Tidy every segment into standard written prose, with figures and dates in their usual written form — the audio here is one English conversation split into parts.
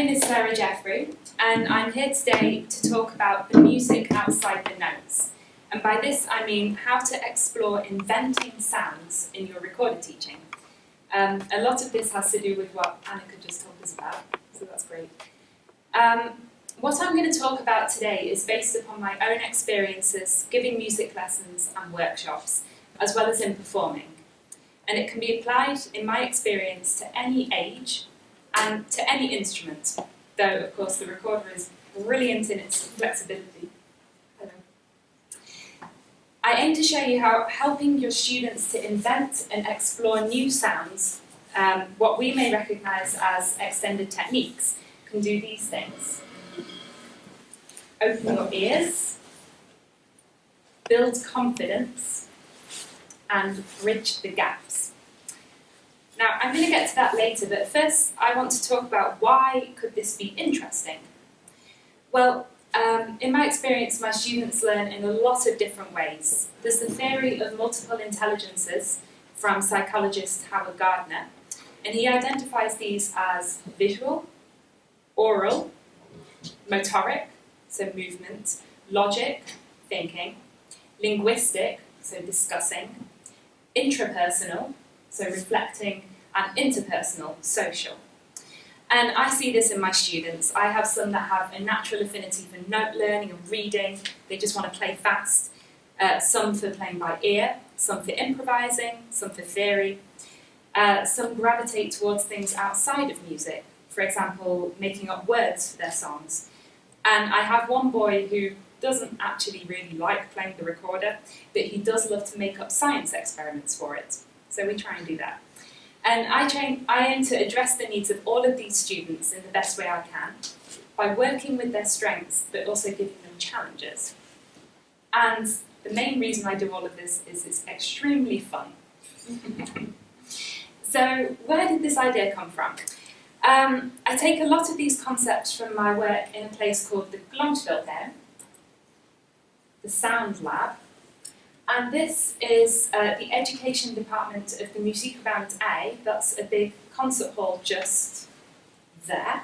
name is Jeffery, and I'm here today to talk about the music outside the notes. And by this I mean how to explore inventing sounds in your recorder teaching. A lot of this has to do with what Annika just told us about, so that's great. What I'm going to talk about today is based upon my own experiences giving music lessons and workshops, as well as in performing. And it can be applied, in my experience, to any age and to any instrument, though, of course, the recorder is brilliant in its flexibility. Hello. I aim to show you how helping your students to invent and explore new sounds, what we may recognise as extended techniques, can do these things. Open your ears, build confidence, and bridge the gaps. Now, I'm going to get to that later, but first I want to talk about why could this be interesting. Well, in my experience, my students learn in a lot of different ways. There's the theory of multiple intelligences from psychologist Howard Gardner, and he identifies these as visual, oral, motoric, so movement, logic, thinking, linguistic, so discussing, intrapersonal, so reflecting, and interpersonal, social. And I see this in my students. I have some that have a natural affinity for note learning and reading. They just want to play fast. Some for playing by ear, some for improvising, some for theory. Some gravitate towards things outside of music, for example, making up words for their songs. And I have one boy who doesn't actually really like playing the recorder, but he does love to make up science experiments for it. So we try and do that. And I aim to address the needs of all of these students in the best way I can, by working with their strengths, but also giving them challenges. And the main reason I do all of this is it's extremely fun. So where did this idea come from? I take a lot of these concepts from my work in a place called the Glonsveld, the Sound Lab. And this is the education department of the Muziekruimte A. That's a big concert hall just there.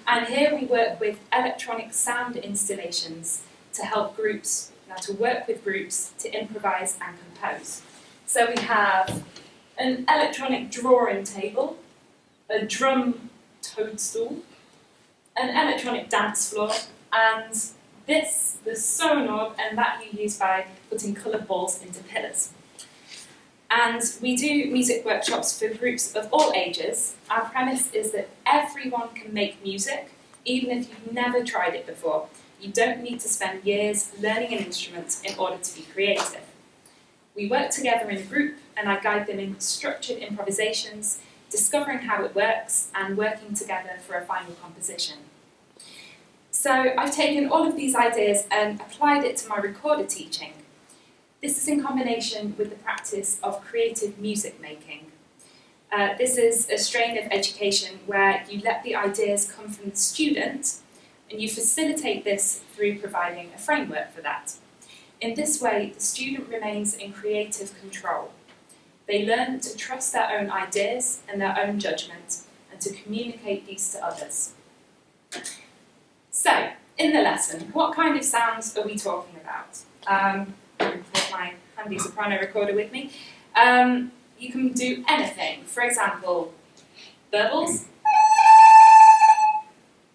And here we work with electronic sound installations to help groups, to work with groups to improvise and compose. So we have an electronic drawing table, a drum toadstool, an electronic dance floor, and this, the sonar, and that you use by putting coloured balls into pillars. And we do music workshops for groups of all ages. Our premise is that everyone can make music, even if you've never tried it before. You don't need to spend years learning an instrument in order to be creative. We work together in a group, and I guide them in structured improvisations, discovering how it works, and working together for a final composition. So I've taken all of these ideas and applied it to my recorder teaching. This is in combination with the practice of creative music making. This is a strain of education where you let the ideas come from the student, and you facilitate this through providing a framework for that. In this way, the student remains in creative control. They learn to trust their own ideas and their own judgment, and to communicate these to others. So, in the lesson, what kind of sounds are we talking about? I've got my handy soprano recorder with me. You can do anything. For example, burbles,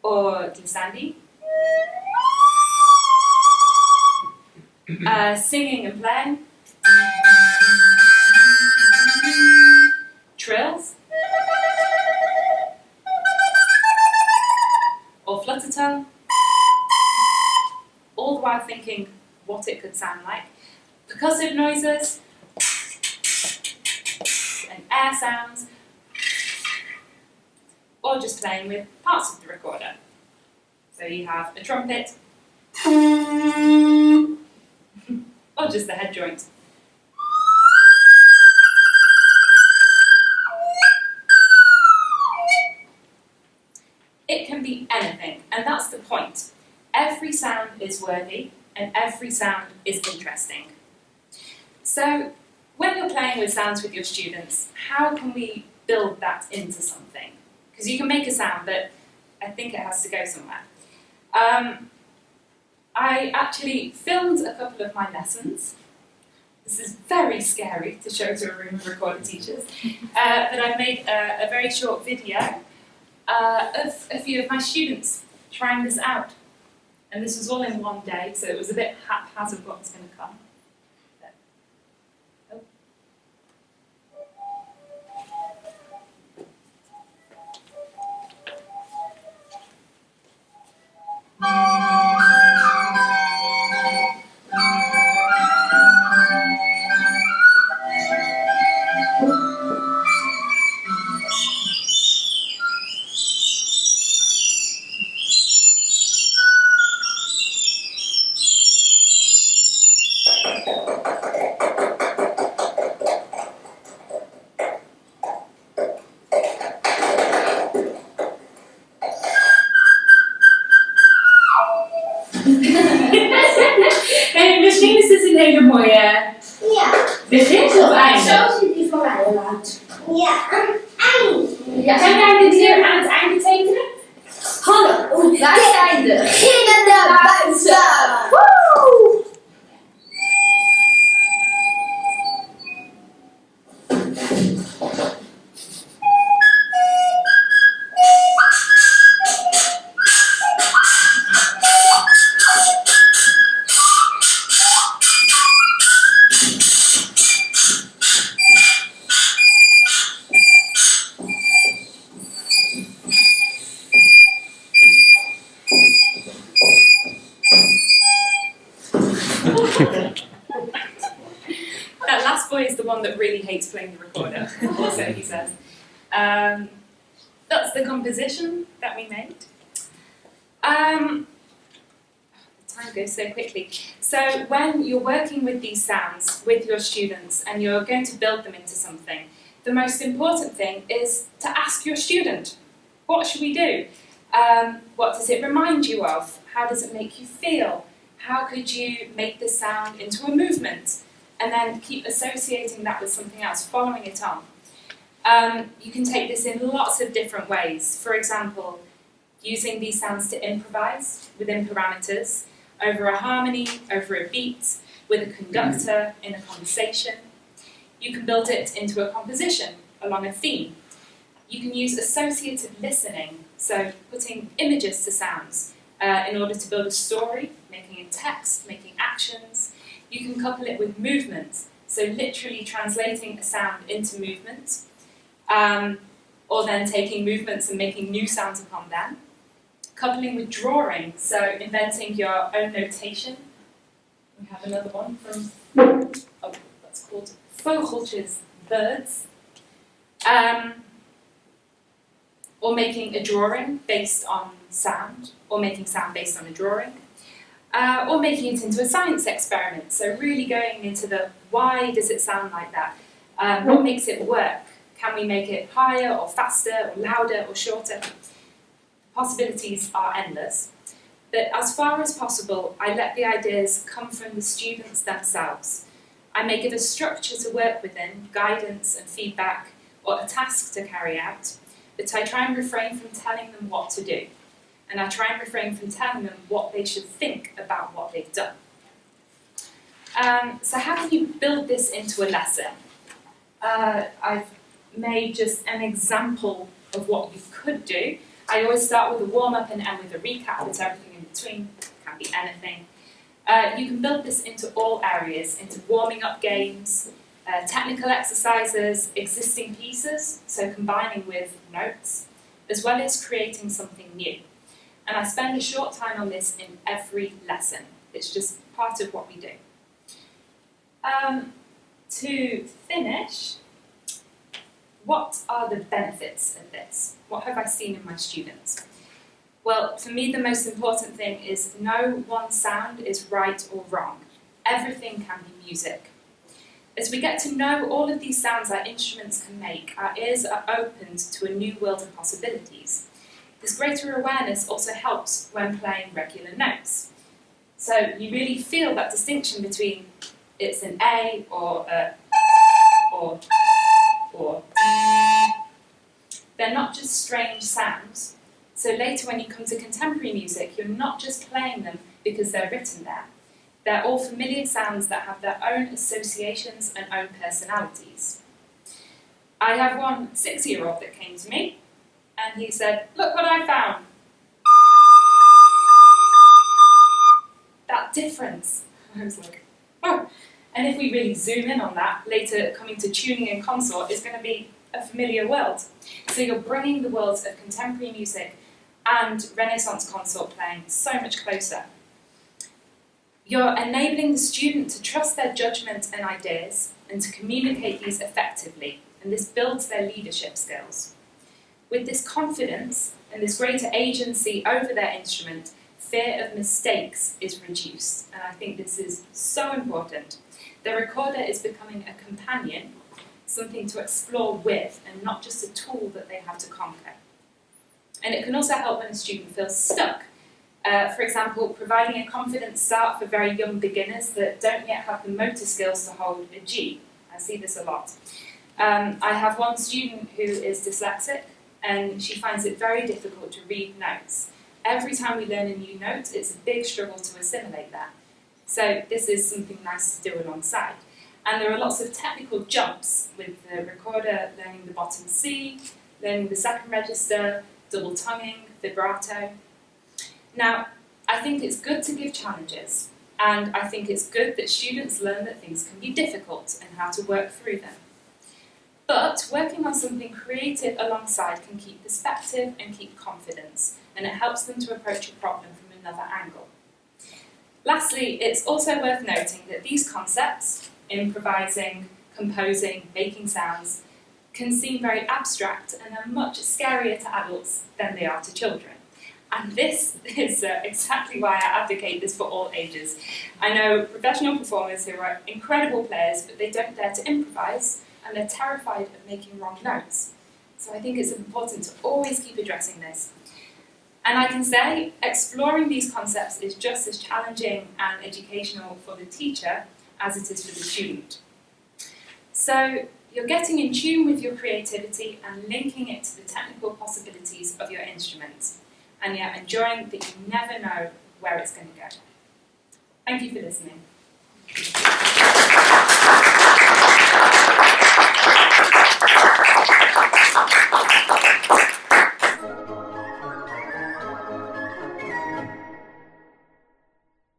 or glissandi, singing and playing, trills, or flutter tone, all the while thinking what it could sound like, percussive noises, and air sounds, or just playing with parts of the recorder. So you have a trumpet, or just the head joint. It can be anything, and that's the point. Every sound is worthy, and every sound is interesting. So, when you're playing with sounds with your students, how can we build that into something? Because you can make a sound, but I think it has to go somewhere. I actually filmed a couple of my lessons. This is very scary to show to a room of recorder teachers. But I've made a very short video of a few of my students trying this out. And this was all in one day, so it was a bit haphazard what was going to come. Hey, misschien is dit een hele mooie begin of einde. Zo ziet die van mij eruit. Ja, aan het eind. Ja, kan jij dit hier aan het einde tekenen? Hallo, Daar zijn de beginnen naar buiten. Woe! That last boy is the one that really hates playing the recorder, so he says. That's the composition that we made. Time goes so quickly. So when you're working with these sounds with your students and you're going to build them into something, the most important thing is to ask your student, what should we do? What does it remind you of? How does it make you feel? How could you make the sound into a movement? And then keep associating that with something else, following it on. You can take this in lots of different ways. For example, using these sounds to improvise within parameters, over a harmony, over a beat, with a conductor in a conversation. You can build it into a composition along a theme. You can use associative listening, so putting images to sounds in order to build a story, making a text, making actions. You can couple it with movement, so literally translating a sound into movement, or then taking movements and making new sounds upon them. Coupling with drawing, so inventing your own notation. We have another one from, that's called vogeltjes, birds. Or making a drawing based on sound, or making sound based on a drawing. Or making it into a science experiment, so really going into the why does it sound like that? What makes it work? Can we make it higher or faster or louder or shorter? Possibilities are endless, but as far as possible, I let the ideas come from the students themselves. I may give a structure to work within, guidance and feedback, or a task to carry out, but I try and refrain from telling them what to do. And I try and refrain from telling them what they should think about what they've done. So how can you build this into a lesson? I've made just an example of what you could do. I always start with a warm-up and end with a recap. It's everything in between. It can be anything. You can build this into all areas, into warming up games, technical exercises, existing pieces, so combining with notes, as well as creating something new. And I spend a short time on this in every lesson. It's just part of what we do. To finish, what are the benefits of this? What have I seen in my students? Well, for me, the most important thing is no one sound is right or wrong. Everything can be music. As we get to know all of these sounds our instruments can make, our ears are opened to a new world of possibilities. This greater awareness also helps when playing regular notes. So you really feel that distinction between it's an A or a or. They're not just strange sounds. So later when you come to contemporary music, you're not just playing them because they're written there. They're all familiar sounds that have their own associations and own personalities. I have one 6-year-old that came to me, and he said, "Look what I found." That difference. I was like, oh. And if we really zoom in on that, later coming to tuning and consort is going to be a familiar world. So you're bringing the worlds of contemporary music and Renaissance consort playing so much closer. You're enabling the student to trust their judgment and ideas and to communicate these effectively, and this builds their leadership skills. With this confidence and this greater agency over their instrument, fear of mistakes is reduced, and I think this is so important. The recorder is becoming a companion, something to explore with, and not just a tool that they have to conquer. And it can also help when a student feels stuck. For example, providing a confident start for very young beginners that don't yet have the motor skills to hold a G. I see this a lot. I have one student who is dyslexic, and she finds it very difficult to read notes. Every time we learn a new note, it's a big struggle to assimilate that. So this is something nice to do alongside. And there are lots of technical jumps with the recorder, learning the bottom C, learning the second register, double tonguing, vibrato. Now, I think it's good to give challenges, and I think it's good that students learn that things can be difficult and how to work through them. But working on something creative alongside can keep perspective and keep confidence, and it helps them to approach a problem from another angle. Lastly, it's also worth noting that these concepts, improvising, composing, making sounds, can seem very abstract and are much scarier to adults than they are to children. And this is exactly why I advocate this for all ages. I know professional performers who are incredible players, but they don't dare to improvise, and they're terrified of making wrong notes. So I think it's important to always keep addressing this. And I can say, exploring these concepts is just as challenging and educational for the teacher as it is for the student. So you're getting in tune with your creativity and linking it to the technical possibilities of your instrument. And yet enjoying that you never know where it's going to go. Thank you for listening.